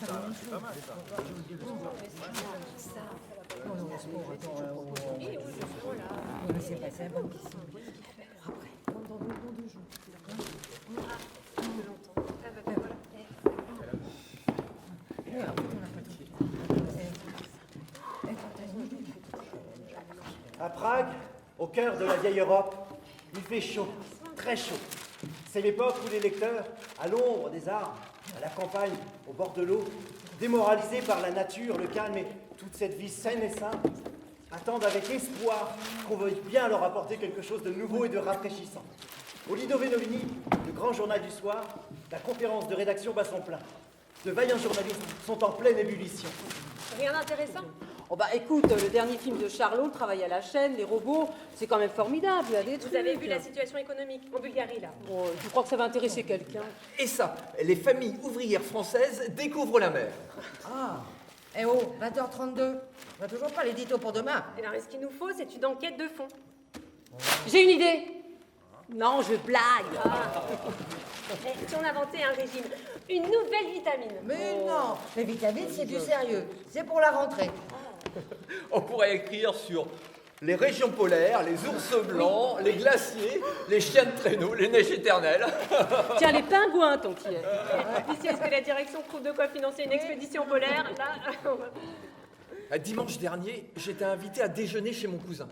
C'est pas mal, ça. C'est pas ça, bonne question. À Prague, au cœur de la vieille Europe, il fait chaud, très chaud. C'est l'époque où les lecteurs, à l'ombre des arbres, à la campagne, au bord de l'eau, démoralisés par la nature, le calme et toute cette vie saine et simple, attendent avec espoir qu'on veuille bien leur apporter quelque chose de nouveau et de rafraîchissant. Au Lido Venovini, le grand journal du soir, la conférence de rédaction bat son plein. De vaillants journalistes sont en pleine ébullition. Rien d'intéressant? Oh bah écoute, le dernier film de Charlot, le travail à la chaîne, les robots, c'est quand même formidable. Il y a des Vous trucs. avez vu la situation économique en Bulgarie, là? Bon, tu crois que ça va intéresser quelqu'un? Et ça, les familles ouvrières françaises découvrent la mer. Ah, eh oh, 20h32. On n'a toujours pas l'édito pour demain. Eh bien, ce qu'il nous faut, c'est une enquête de fond. J'ai une idée. Non, je blague. Eh, si on inventait un régime, une nouvelle vitamine. Mais non, les vitamines, c'est du sérieux. C'est pour la rentrée. On pourrait écrire sur les régions polaires, les ours blancs, les glaciers, les chiens de traîneau, les neiges éternelles. Tiens, les pingouins, tant qu'il y est. Ici, est-ce que la direction trouve de quoi financer une expédition polaire? Là, Dimanche dernier, j'étais invité à déjeuner chez mon cousin.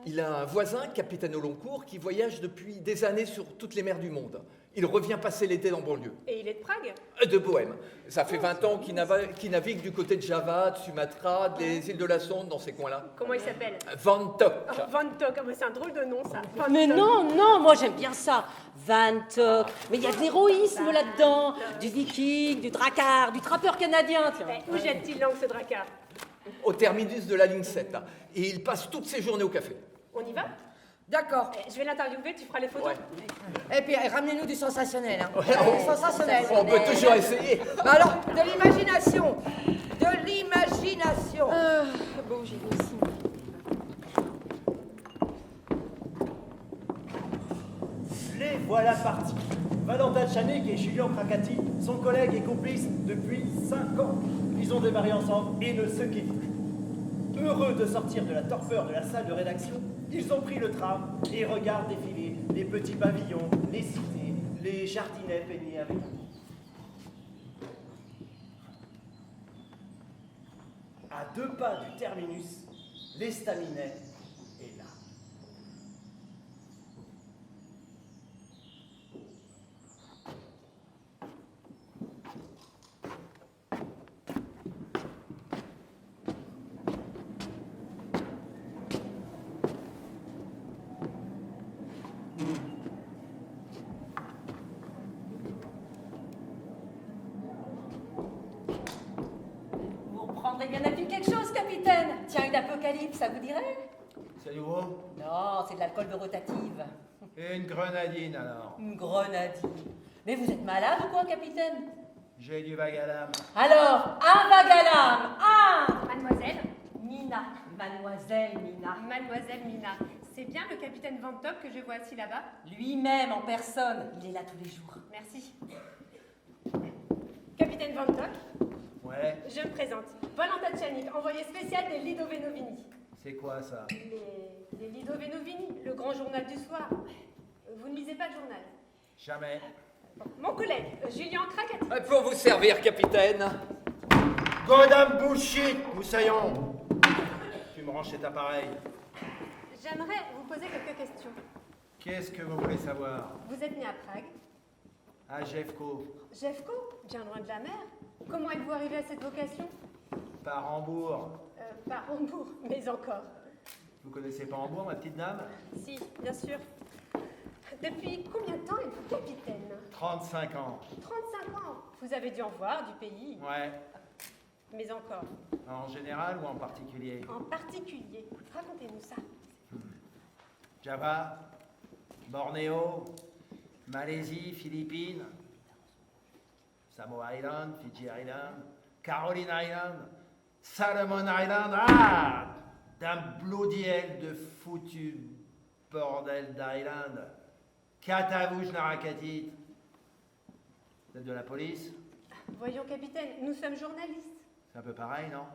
Il a un voisin, capitaine au long cours, qui voyage depuis des années sur toutes les mers du monde. Il revient passer l'été dans banlieue. Et il est de Prague? De Bohême. Ça fait 20 ans qu'il navigue du côté de Java, de Sumatra, des îles de la Sonde, dans ces coins-là. Comment il s'appelle? Van Tok. Van Tok, ah, mais c'est un drôle de nom, ça. Van Mais Tok. non, moi j'aime bien ça. Van Tok. Mais il y a de l'héroïsme là-dedans. Du viking, du dracard, du trappeur canadien, tiens. Eh, où jette-t-il l'angle, ce dracard? Au terminus de la ligne 7. Et il passe toutes ses journées au café. On y va? D'accord. Eh, je vais l'interviewer, tu feras les photos. Ouais. Et puis, ramenez-nous du sensationnel. Hein. Ouais, Sensationnel. On peut toujours essayer. Bah alors, de l'imagination. De l'imagination. Bon, j'ai aussi. Les voilà partis. Valentin Tchanek et Julien Krakati sont collègues et complices depuis 5 ans. Ils ont démarré ensemble et ne se quittent plus. Heureux de sortir de la torpeur de la salle de rédaction, ils ont pris le tram et regardent défiler les petits pavillons, les cités, les jardinets peignés avec amour. À 2 pas du terminus, l'estaminet est là. Vous reprendrez bien appui quelque chose, capitaine. Tiens, une apocalypse, ça vous dirait? C'est nouveau? Non, c'est de l'alcool de rotative. Et une grenadine, alors? Une grenadine. Mais vous êtes malade ou quoi, capitaine? J'ai du vague à l'âme. Alors, un vague à l'âme. Un. Mademoiselle? Mina. Mademoiselle Mina. Mademoiselle Mina. C'est bien le capitaine Van Tok que je vois assis là-bas? Lui-même en personne. Il est là tous les jours. Merci. Capitaine Van Tok, Ouais, je me présente. Valentin Tchanek, envoyé spécial des Lido Venovini. c'est quoi ça? Les Lido Venovini, le grand journal du soir. Vous ne lisez pas le journal? Jamais. Mon collègue, Julien Krakati. Pour vous servir, capitaine. Godam bullshit, moussaillon! Tu me ranges cet appareil. J'aimerais vous poser quelques questions. Qu'est-ce que vous voulez savoir? Vous êtes né à Prague. À Jeffco, Jeffco, bien loin de la mer. Comment êtes-vous arrivé à cette vocation? par Hambourg. Par Hambourg, mais encore. Vous connaissez pas Hambourg, ma petite dame? Si, bien sûr. Depuis combien de temps êtes-vous capitaine? 35 ans. 35 ans. Vous avez dû en voir du pays, Ouais. mais encore. En général ou en particulier? En particulier, racontez-nous ça. Java, Bornéo, Malaisie, Philippines, Samoa Island, Fiji Island, Caroline Island, Salomon Island. Ah! D'un bloody hell de foutu bordel d'Island. Katavouj Narakatit. Vous êtes de la police? Voyons, capitaine, nous sommes journalistes. C'est un peu pareil, non?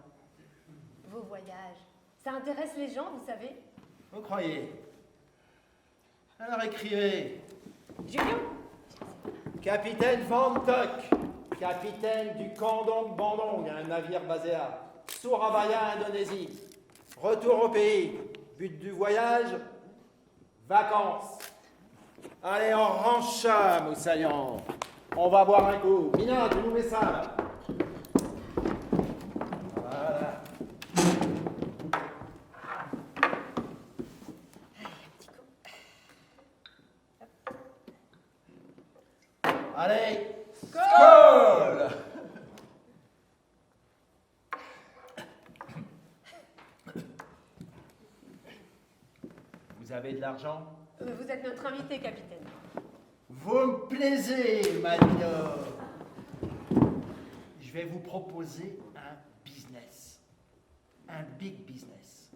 Vos voyages, ça intéresse les gens, vous savez. Vous croyez? Alors écrivez. Julien, Capitaine Van Tok, capitaine du Kandong Bandong, un navire basé à Surabaya, Indonésie. Retour au pays. But du voyage, vacances. Allez, on range ça, Moussaillant. On va boire un coup. Mina, tu nous mets ça, là. Voilà. Allez, skål! Vous avez de l'argent? vous êtes notre invité, capitaine. Vous me plaisez, Manino. Je vais vous proposer un business. Un big business.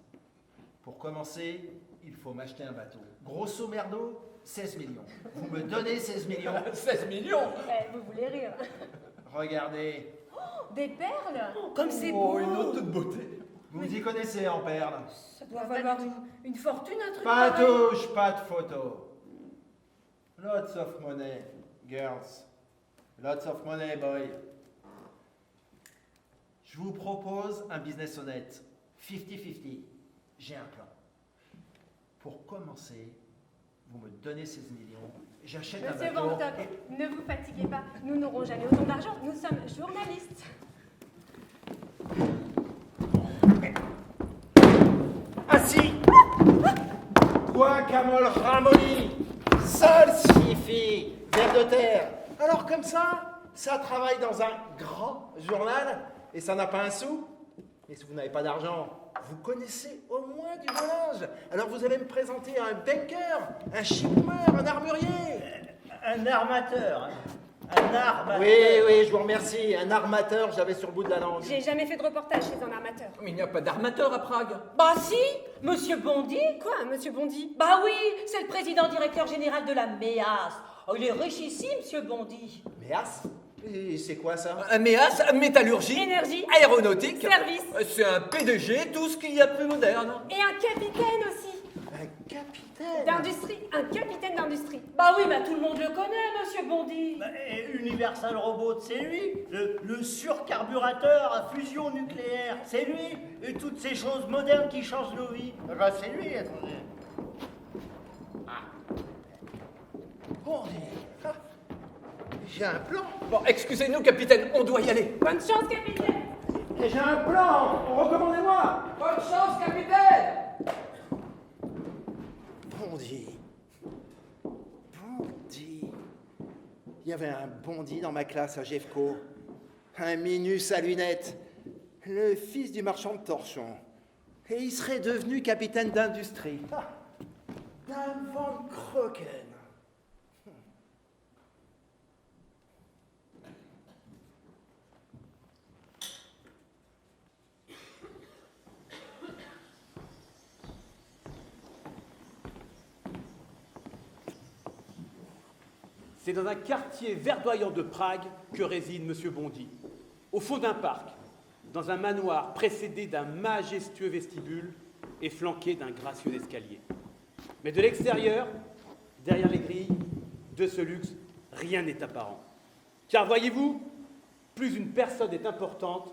Pour commencer, il faut m'acheter un bateau. Grosso merdo, 16 millions. Vous me donnez 16 millions. 16 millions. Vous voulez rire? Regardez, Des perles? Comme c'est Oh, beau. une autre beauté. vous y connaissez en perles. Ça doit valoir une fortune, un truc Pas de pareil. touche, pas de photo. Lots of money, girls. Lots of money, boy. Je vous propose un business honnête. 50-50. J'ai un plan. Pour commencer, vous me donnez 16 millions. J'achète un Monsieur bateau. Van Tok, ne vous fatiguez pas. Nous n'aurons jamais autant d'argent. Nous sommes journalistes. Assis. Toi, Camol Ramoni. Salsifie. Vers de terre. Alors comme ça travaille dans un grand journal et ça n'a pas un sou. Et si vous n'avez pas d'argent, vous connaissez au moins du volage. Alors vous allez me présenter un banker, un shipper, un armurier. Un armateur. Un armateur. Oui, je vous remercie. Un armateur, j'avais sur le bout de la langue. J'ai jamais fait de reportage chez un armateur. Mais il n'y a pas d'armateur à Prague. Bah si, Monsieur Bondy. Quoi, monsieur Bondy? Bah oui, c'est le président directeur général de la MEAS. Oh, il est riche ici, Monsieur Bondy. Méas. Et c'est quoi ça? Un MEAS, métallurgie, Énergie. aéronautique, Service. C'est un PDG, tout ce qu'il y a de plus moderne. Et un capitaine aussi. Un capitaine. D'industrie. Un capitaine d'industrie. Bah oui, bah tout le monde le connaît, Monsieur Bondy. Et Universal Robot, c'est lui. Le surcarburateur à fusion nucléaire, c'est lui. Et toutes ces choses modernes qui changent nos vies, bah, c'est lui, attendez. Bon, j'ai un plan. Bon, excusez-nous, capitaine, on doit y aller. Bonne chance, capitaine. Et j'ai un plan. Recommandez-moi. Bonne chance, capitaine. Bondy. Il y avait un Bondy dans ma classe à Jeffco. Un minus à lunettes. Le fils du marchand de torchons. Et il serait devenu capitaine d'industrie. Dame Van Kroken. C'est dans un quartier verdoyant de Prague que réside M. Bondy. Au fond d'un parc, dans un manoir précédé d'un majestueux vestibule et flanqué d'un gracieux escalier. Mais de l'extérieur, derrière les grilles de ce luxe, rien n'est apparent. Car voyez-vous, plus une personne est importante,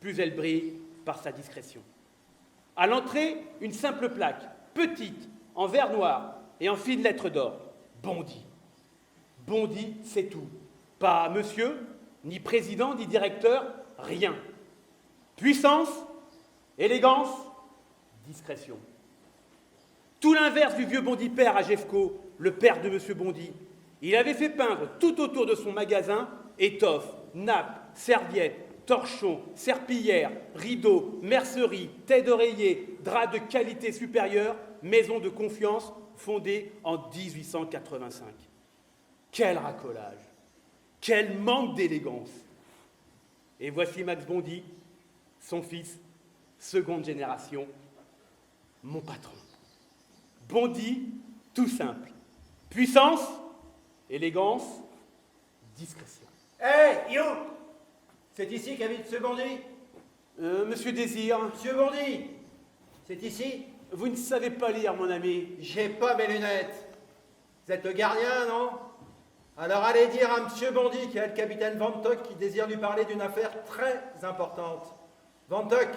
plus elle brille par sa discrétion. À l'entrée, une simple plaque, petite, en verre noir et en fines lettres d'or. Bondy. Bondy, c'est tout. Pas monsieur, ni président, ni directeur, rien. Puissance, élégance, discrétion. Tout l'inverse du vieux Bondy père à Jeffco, le père de monsieur Bondy. Il avait fait peindre tout autour de son magasin étoffes, nappes, serviettes, torchons, serpillères, rideaux, merceries, têtes d'oreiller, draps de qualité supérieure, maison de confiance fondée en 1885. Quel racolage! Quel manque d'élégance! Et voici Max Bondy, son fils, seconde génération, mon patron. Bondy, tout simple. Puissance, élégance, discrétion. Hé, You! C'est ici qu'habite ce Bondy? Monsieur Désir, Monsieur Bondy! C'est ici? vous ne savez pas lire, mon ami. J'ai pas mes lunettes. Vous êtes le gardien, non? Alors allez dire à Monsieur Bondy qu'il y a le capitaine Van Tock qui désire lui parler d'une affaire très importante. Van Tock,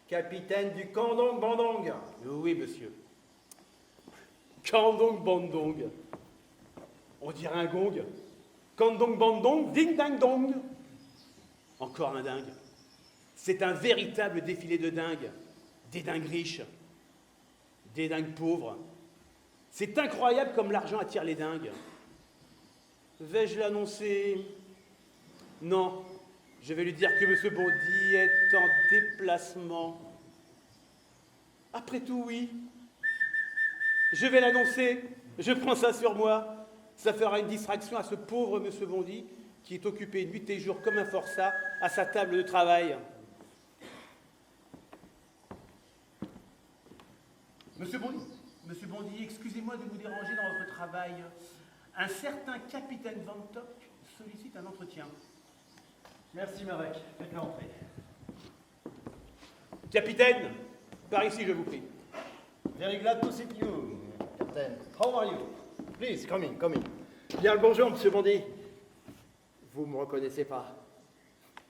capitaine du Kandong Bandong. Oui, monsieur. Kandong Bandong. On dirait un gong. Kandong Bandong, ding dang dong. Encore un dingue. C'est un véritable défilé de dingues. Des dingues riches. Des dingues pauvres. C'est incroyable comme l'argent attire les dingues. Vais-je l'annoncer? Non. Je vais lui dire que M. Bondy est en déplacement. Après tout, oui. Je vais l'annoncer. Je prends ça sur moi. Ça fera une distraction à ce pauvre M. Bondy qui est occupé nuit et jour comme un forçat à sa table de travail. Monsieur Bondy, excusez-moi de vous déranger dans votre travail. Un certain capitaine Van Tock sollicite un entretien. Merci Marek, faites-le entrer. Capitaine, par ici, je vous prie. Very glad to see you, Captain. How are you? Please, come in, come in. Bien le bonjour, Monsieur Bondy. Vous me reconnaissez pas?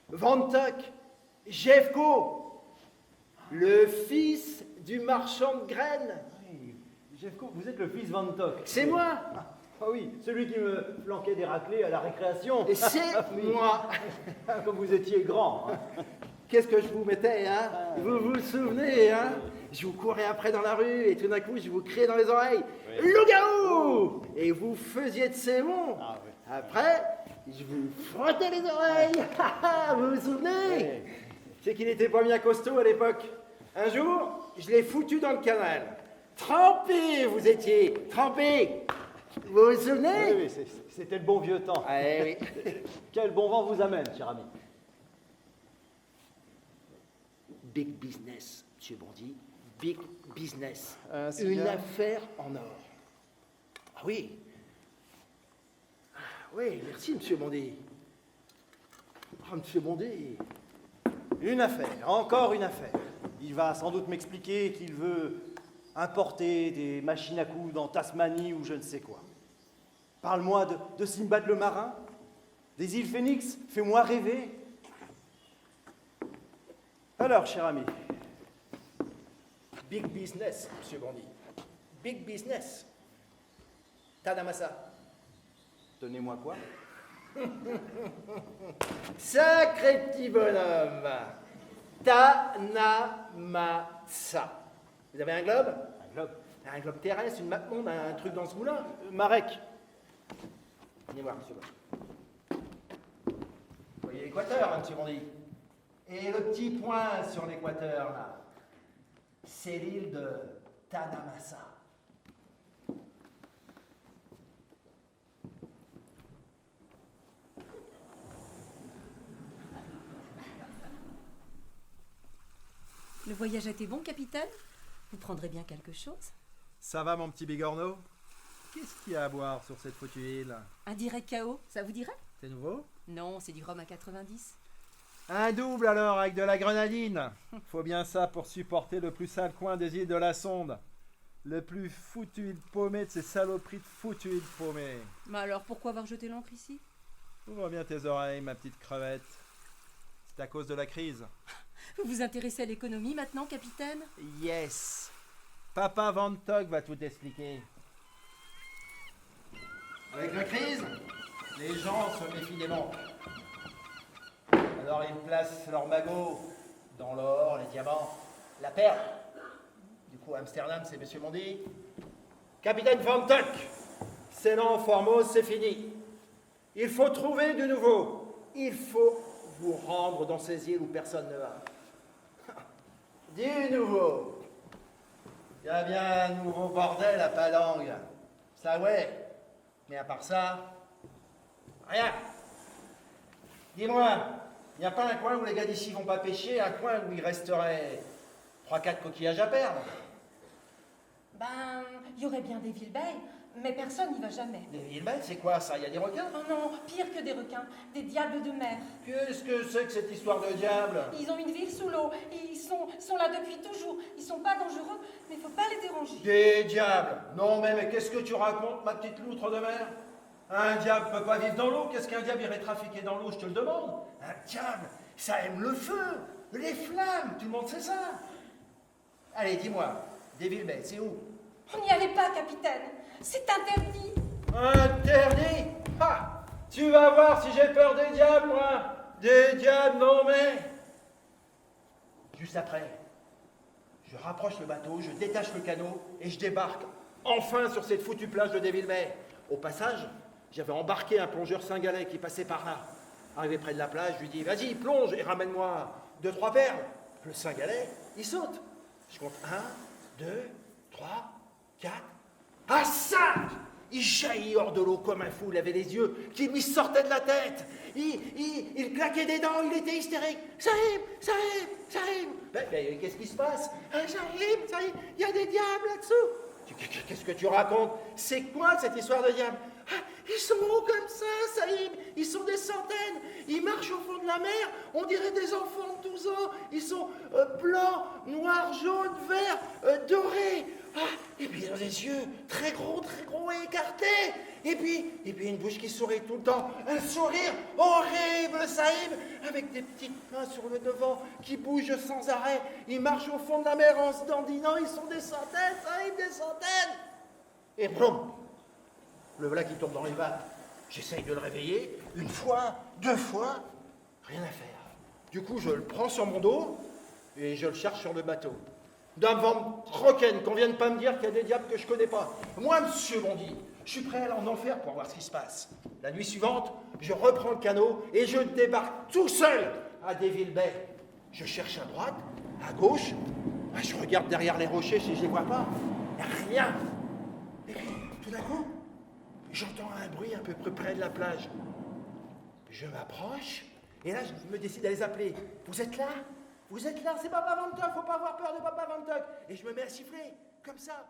Van Tock, Jeffco, le fils du marchand de graines. Oui, Jeffco, vous êtes le fils Van Tock. C'est moi. Ah oui, celui qui me flanquait des raclés à la récréation. Et c'est Oui. moi. Comme vous étiez grand. Hein. Qu'est-ce que je vous mettais, hein? Vous vous souvenez, hein? Je vous courais après dans la rue et tout d'un coup, je vous criais dans les oreilles « Loup-garou !» Et vous faisiez de ces mots. Ah, oui. Après, je vous frottais les oreilles. Vous vous souvenez? C'est qu'il n'était pas bien costaud à l'époque. Un jour, je l'ai foutu dans le canal. Trempé, vous étiez, trempé. Vous vous souvenez? Oui, c'était le bon vieux temps. Ah, oui. Quel bon vent vous amène, cher ami. Big business, Monsieur Bondy. Big business. Un Une cigare? affaire en or. Ah oui. Ah, oui, merci, Monsieur Bondy. Ah, Monsieur Bondy. Une affaire, encore une affaire. Il va sans doute m'expliquer qu'il veut importer des machines à coudre en Tasmanie ou je ne sais quoi. Parle-moi de Simbad le marin, des îles Phénix, fais-moi rêver. Alors, cher ami, Big business, Monsieur Bondy. Big business. Tadamasa. tenez-moi quoi? Sacré petit bonhomme. Tanamasa. Vous avez un globe? Un globe. Un globe terrestre, une map monde, un truc dans ce moulin? Marek, Venez voir, Monsieur Bondy. Vous voyez l'équateur, hein, Monsieur Bondy? Et le petit point sur l'équateur, là, c'est l'île de Tanamasa. Le voyage a été bon, capitaine? Vous prendrez bien quelque chose? Ça va, mon petit bigorneau? Qu'est-ce qu'il y a à boire sur cette foutue île? Un direct KO, ça vous dirait? C'est nouveau? Non, c'est du rhum à 90. Un double alors, avec de la grenadine. Faut bien ça pour supporter le plus sale coin des îles de la Sonde. Le plus foutu île paumé de ces saloperies de foutues îles paumées. Mais alors, pourquoi avoir jeté l'ancre ici? Ouvre bien tes oreilles, ma petite crevette. C'est à cause de la crise. Vous vous intéressez à l'économie maintenant, capitaine? Yes. Papa Van Tock va tout expliquer. Avec la crise, les gens se méfient des banques. Alors ils placent leurs magots dans l'or, les diamants, la perle. Du coup, Amsterdam, c'est Monsieur Bondy. Capitaine Van Tock, c'est non, Formose, c'est fini. Il faut trouver du nouveau. Il faut vous rendre dans ces îles où personne ne va. Du nouveau. Il y a bien un nouveau bordel à Palang. Ça, ouais. Mais à part ça, rien. Dis-moi, il n'y a pas un coin où les gars d'ici vont pas pêcher, un coin où il resterait 3-4 coquillages à perdre? Ben, il y aurait bien des Bay. Mais personne n'y va jamais. Des Villemets, c'est quoi ça? Il y a des requins? Oh non, pire que des requins, des diables de mer. Qu'est-ce que c'est que cette histoire de diable? Ils ont une ville sous l'eau, ils sont là depuis toujours. Ils sont pas dangereux, mais faut pas les déranger. Des diables? Non mais qu'est-ce que tu racontes, ma petite loutre de mer? Un diable peut pas vivre dans l'eau. Qu'est-ce qu'un diable irait trafiquer dans l'eau, je te le demande? Un diable, ça aime le feu, les flammes, tout le monde sait ça. Allez, dis-moi, des Villemets, c'est où? On n'y allait pas, capitaine. C'est interdit. Interdit? Ah, tu vas voir si j'ai peur des diables, moi. Des diables, non mais... Juste après, je rapproche le bateau, je détache le canot et je débarque enfin sur cette foutue plage de Desvillemets. Au passage, j'avais embarqué un plongeur cingalais qui passait par là. Arrivé près de la plage, je lui dis « Vas-y, plonge et ramène-moi 2-3 perles. » Le cingalais, il saute. Je compte 1, 2, 3, 4... Ah, 5! Il jaillit hors de l'eau comme un fou, il avait les yeux qui lui sortaient de la tête. Il claquait des dents, il était hystérique. Sahib, Sahib, Sahib. Ben, qu'est-ce qui se passe? Sahib, Sahib, il y a des diables là-dessous. Qu'est-ce que tu racontes? C'est quoi cette histoire de diable? Ah, ils sont hauts comme ça, Sahib. Ils sont des centaines. Ils marchent au fond de la mer. On dirait des enfants de 12 ans. Ils sont blancs, noirs, jaunes, verts, dorés. Ah, et puis ils ont des yeux très gros et écartés. Et puis une bouche qui sourit tout le temps. Un sourire horrible, Sahib, avec des petites mains sur le devant qui bougent sans arrêt. Ils marchent au fond de la mer en se dandinant. Ils sont des centaines, Sahib, des centaines. Et boum, le voilà qui tombe dans les vagues. J'essaye de le réveiller. 1 fois, 2 fois, rien à faire. Du coup, je le prends sur mon dos et je le cherche sur le bateau. D'un vent troquenne, qu'on vienne pas me dire qu'il y a des diables que je connais pas. Moi, monsieur Bondy, je suis prêt à aller en enfer pour voir ce qui se passe. La nuit suivante, je reprends le canot et je débarque tout seul à Desvillemets. Je cherche à droite, à gauche. Je regarde derrière les rochers si je les vois pas. Il n'y a rien. Et puis, tout d'un coup, j'entends un bruit un peu près de la plage. Je m'approche et là, je me décide à les appeler. Vous êtes là? Vous êtes là? C'est Papa Van Tuck, faut pas avoir peur de Papa Van Tuck. Et je me mets à siffler, comme ça.